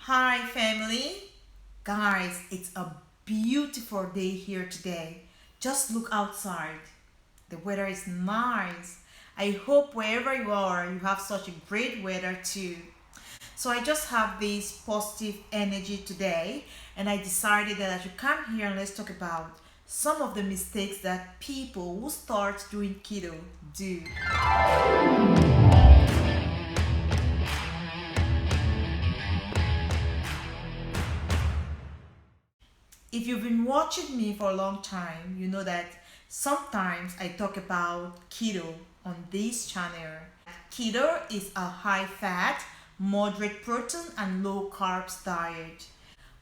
Hi, family. Guys, it's a beautiful day here today. Just look outside. The weather is nice. I hope wherever you are, you have such a great weather too. So I just have this positive energy today, and I decided that I should come here and let's talk about some of the mistakes that people who start doing keto do. If you've been watching me for a long time, you know that sometimes I talk about keto on this channel. Keto is a high fat, moderate protein, and low carbs diet.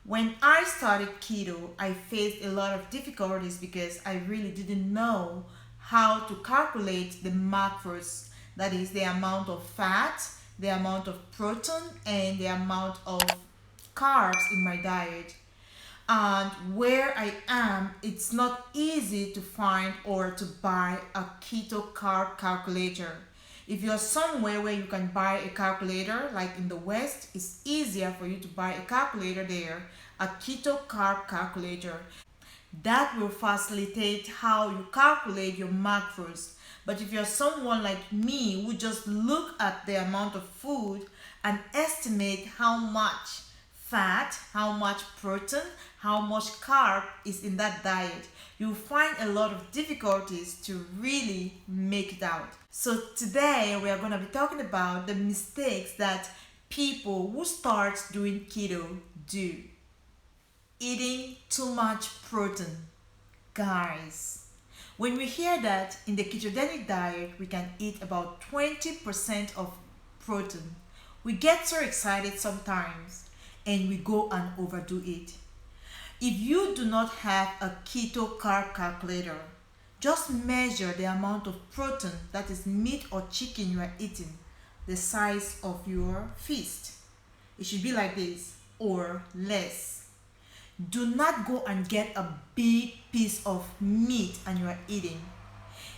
When I started keto, I faced a lot of difficulties because I really didn't know how to calculate the macros, that is, the amount of fat, the amount of protein, and the amount of carbs in my diet. And where I am, it's not easy to find or to buy a keto carb calculator. If you're somewhere where you can buy a calculator, like in the West, it's easier for you to buy a calculator there, a keto carb calculator. That will facilitate how you calculate your macros. But if you're someone like me who just look at the amount of food and estimate how much fat, how much protein, how much carb is in that diet, you'll find a lot of difficulties to really make it out. So today we are going to be talking about the mistakes that people who start doing keto do. Eating too much protein. Guys, when we hear that in the ketogenic diet we can eat about 20% of protein, we get so excited sometimes and we go and overdo it. If you do not have a keto carb calculator, just measure the amount of protein, that is meat or chicken, you are eating, the size of your fist. It should be like this or less. Do not go and get a big piece of meat and you are eating.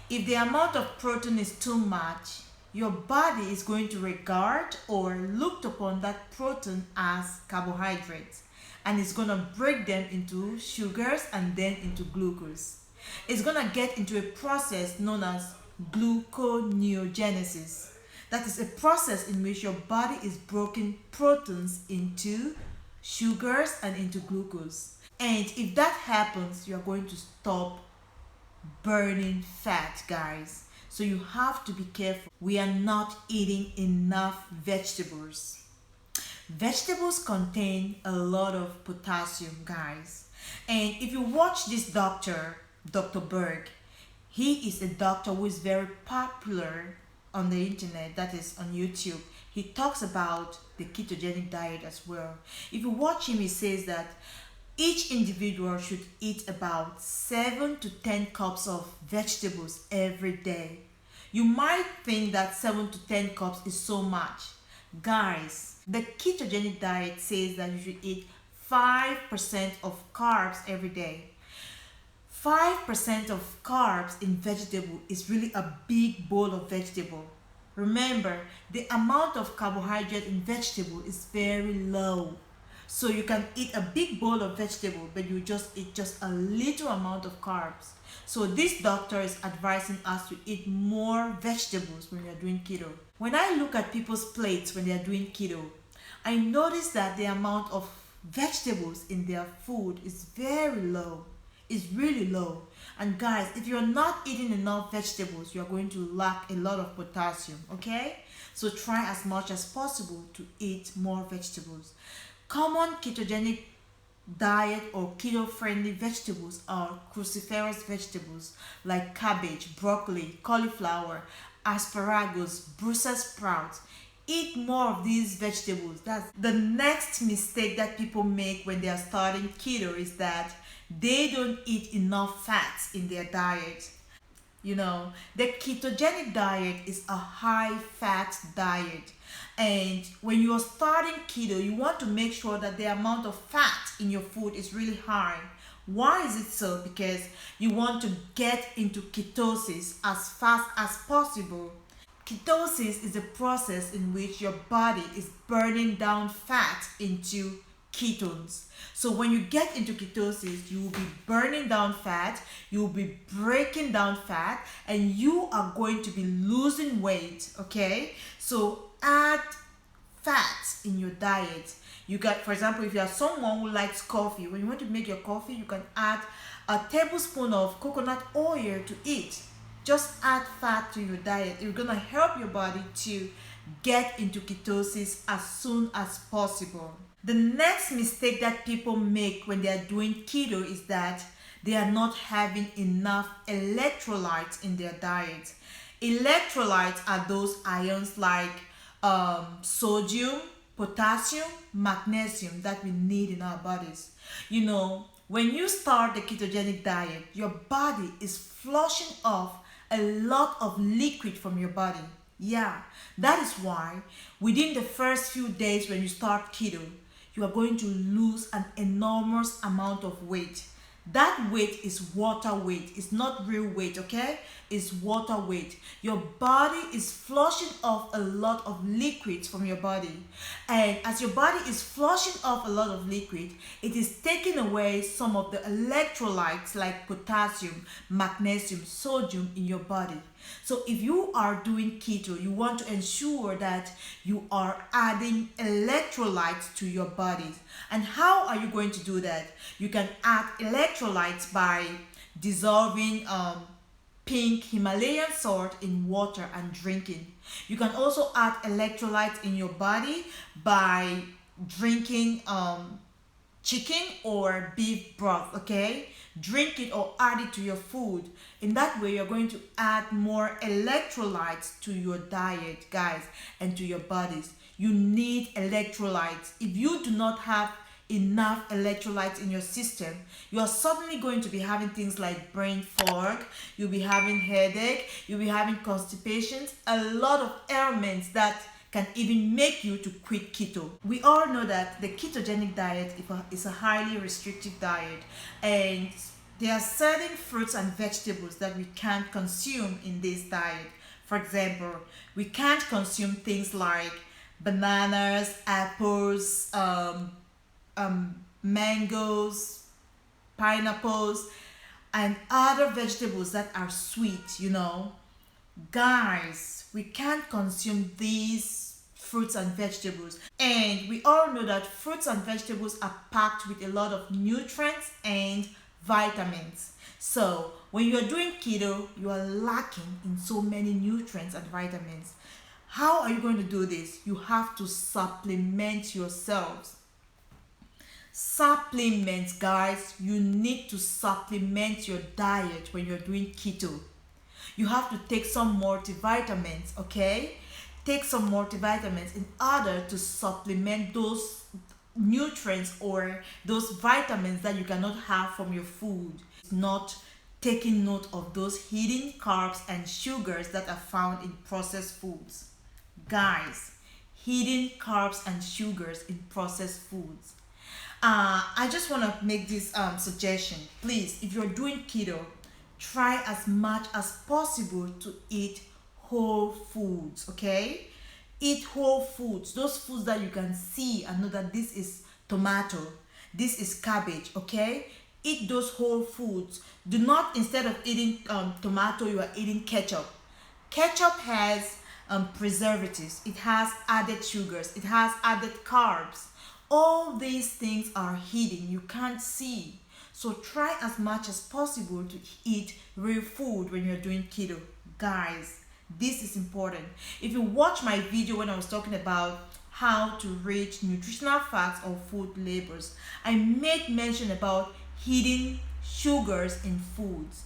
If the amount of protein is too much, your body is going to regard or look upon that protein as carbohydrates, and it's going to break them into sugars and then into glucose. It's going to get into a process known as gluconeogenesis. That is a process in which your body is breaking proteins into sugars and into glucose. And if that happens, you're going to stop burning fat, guys. So you have to be careful. We are not eating enough vegetables. Vegetables contain a lot of potassium, guys. And if you watch this doctor, Dr. Berg, he is a doctor who is very popular on the internet, that is on YouTube. He talks about the ketogenic diet as well. If you watch him, he says that each individual should eat about 7 to 10 cups of vegetables every day. You might think that 7 to 10 cups is so much. Guys, the ketogenic diet says that you should eat 5% of carbs every day. 5% of carbs in vegetable is really a big bowl of vegetable. Remember, the amount of carbohydrate in vegetable is very low. So you can eat a big bowl of vegetable, but you just eat just a little amount of carbs. So this doctor is advising us to eat more vegetables when we are doing keto. When I look at people's plates when they are doing keto, I notice that the amount of vegetables in their food is very low. It's really low. And guys, if you're not eating enough vegetables, you're going to lack a lot of potassium, okay? So try as much as possible to eat more vegetables. Common ketogenic diet or keto-friendly vegetables are cruciferous vegetables like cabbage, broccoli, cauliflower, asparagus, Brussels sprouts. Eat more of these vegetables. That's the next mistake that people make when they are starting keto, is that they don't eat enough fats in their diet. You know, the ketogenic diet is a high fat diet. And when you are starting keto, you want to make sure that the amount of fat in your food is really high. Why is it so? Because you want to get into ketosis as fast as possible. Ketosis is a process in which your body is burning down fat into ketones. So when you get into ketosis, you will be burning down fat, you will be breaking down fat, and you are going to be losing weight. Okay, so add fats in your diet. You got, for example, if you are someone who likes coffee, when you want to make your coffee, you can add a tablespoon of coconut oil to it. Just add fat to your diet. It's gonna help your body to get into ketosis as soon as possible. The next mistake that people make when they are doing keto is that they are not having enough electrolytes in their diet. Electrolytes are those ions like sodium, potassium, magnesium that we need in our bodies. You know, when you start the ketogenic diet, your body is flushing off a lot of liquid from your body. Yeah, that is why within the first few days when you start keto, you are going to lose an enormous amount of weight. That weight is water weight. It's not real weight, okay? It's water weight. Your body is flushing off a lot of liquids from your body. And as your body is flushing off a lot of liquid, it is taking away some of the electrolytes like potassium, magnesium, sodium in your body. So if you are doing keto, you want to ensure that you are adding electrolytes to your body. And how are you going to do that? You can add electrolytes by dissolving pink Himalayan salt in water and drinking. You can also add electrolytes in your body by drinking chicken or beef broth, okay? Drink it or add it to your food. In that way, you're going to add more electrolytes to your diet, guys, and to your bodies. You need electrolytes. If you do not have enough electrolytes in your system, you are suddenly going to be having things like brain fog, you'll be having headache, you'll be having constipations, a lot of ailments that can even make you to quit keto. We all know that the ketogenic diet is a highly restrictive diet, and there are certain fruits and vegetables that we can't consume in this diet. For example, we can't consume things like bananas, apples, mangoes, pineapples, and other vegetables that are sweet, you know. Guys, we can't consume these fruits and vegetables. And we all know that fruits and vegetables are packed with a lot of nutrients and vitamins. So when you're doing keto, you are lacking in so many nutrients and vitamins. How are you going to do this? You have to supplement yourselves. Supplements, guys. You need to supplement your diet when you're doing keto. You have to take some multivitamins, okay? Take some multivitamins in order to supplement those nutrients or those vitamins that you cannot have from your food. Not taking note of those hidden carbs and sugars that are found in processed foods. Guys, hidden carbs and sugars in processed foods. I just want to make this suggestion. Please, if you're doing keto, try as much as possible to eat whole foods, okay? Eat whole foods, those foods that you can see and know that this is tomato, this is cabbage, okay? Eat those whole foods. Do not, instead of eating tomato, you are eating ketchup. Ketchup has preservatives, it has added sugars, it has added carbs. All these things are hidden, you can't see. So try as much as possible to eat real food when you're doing keto. Guys, this is important. If you watch my video when I was talking about how to read nutritional facts or food labels, I made mention about hidden sugars in foods.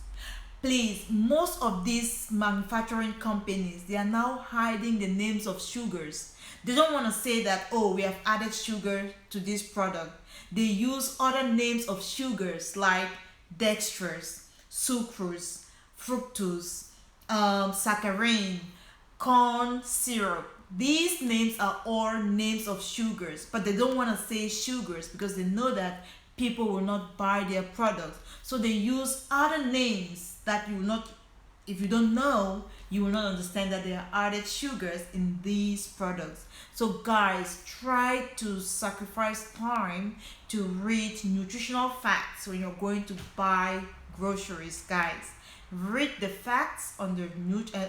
Please, most of these manufacturing companies, they are now hiding the names of sugars. They don't want to say that, oh, we have added sugar to this product. They use other names of sugars like dextrose, sucrose, fructose, saccharin, corn syrup. These names are all names of sugars, but they don't want to say sugars because they know that people will not buy their products. So they use other names that you will not If you don't know, you will not understand that there are added sugars in these products. So guys, try to sacrifice time to read nutritional facts when you're going to buy groceries, guys. Read the facts on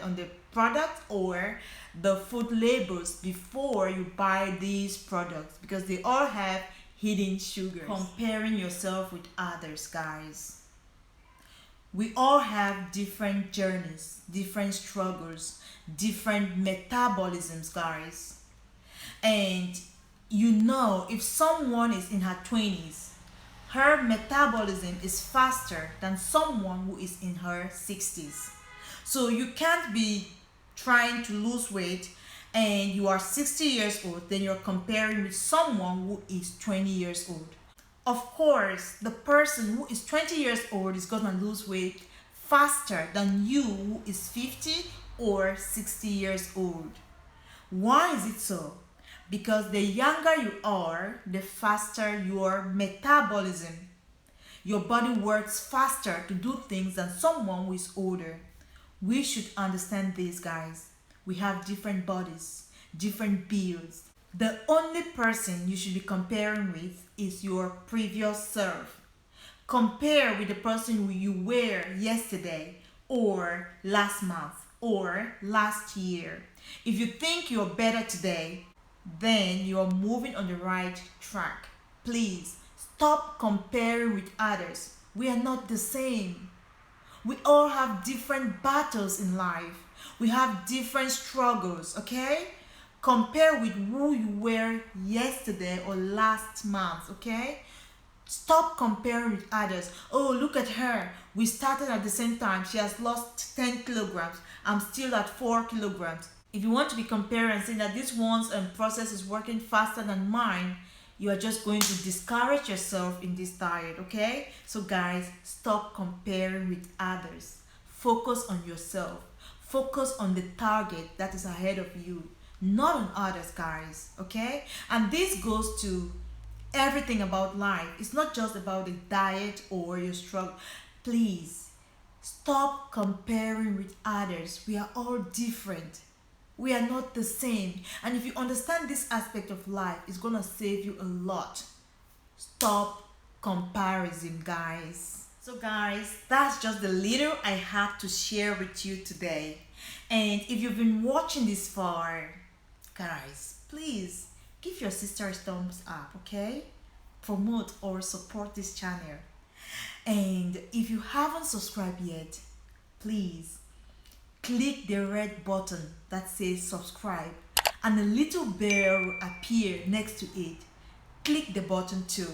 on the product or the food labels before you buy these products, because they all have hidden sugars. Comparing yourself with others, guys. We all have different journeys, different struggles, different metabolisms, guys. And you know, if someone is in her 20s, her metabolism is faster than someone who is in her 60s. So you can't be trying to lose weight and you are 60 years old, then you're comparing with someone who is 20 years old. Of course, the person who is 20 years old is gonna lose weight faster than you who is 50 or 60 years old. Why is it so? Because the younger you are, the faster your metabolism. Your body works faster to do things than someone who is older. We should understand this, guys. We have different bodies, different builds. The only person you should be comparing with is your previous self. Compare with the person who you were yesterday or last month or last year. If you think you're better today, then you are moving on the right track. Please stop comparing with others. We are not the same. We all have different battles in life. We have different struggles, okay? Compare with who you were yesterday or last month, okay? Stop comparing with others. Oh, look at her. We started at the same time. She has lost 10 kilograms. I'm still at 4 kilograms. If you want to be comparing and saying that this one's process is working faster than mine, you are just going to discourage yourself in this diet, okay? So guys, stop comparing with others. Focus on yourself. Focus on the target that is ahead of you, not on others, guys, okay? And this goes to everything about life. It's not just about the diet or your struggle. Please stop comparing with others. We are all different. We are not the same. And if you understand this aspect of life, it's gonna save you a lot. Stop comparison, guys. So guys, that's just the little I had to share with you today. And if you've been watching this far, guys, please give your sister a thumbs up, okay? Promote or support this channel. And if you haven't subscribed yet, please click the red button that says subscribe and a little bell will appear next to it. Click the button too,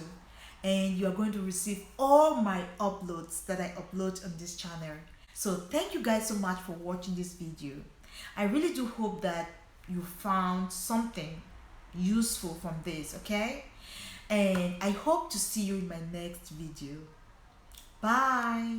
and you are going to receive all my uploads that I upload on this channel. So thank you guys so much for watching this video. I really do hope that you found something useful from this, okay? And I hope to see you in my next video. Bye.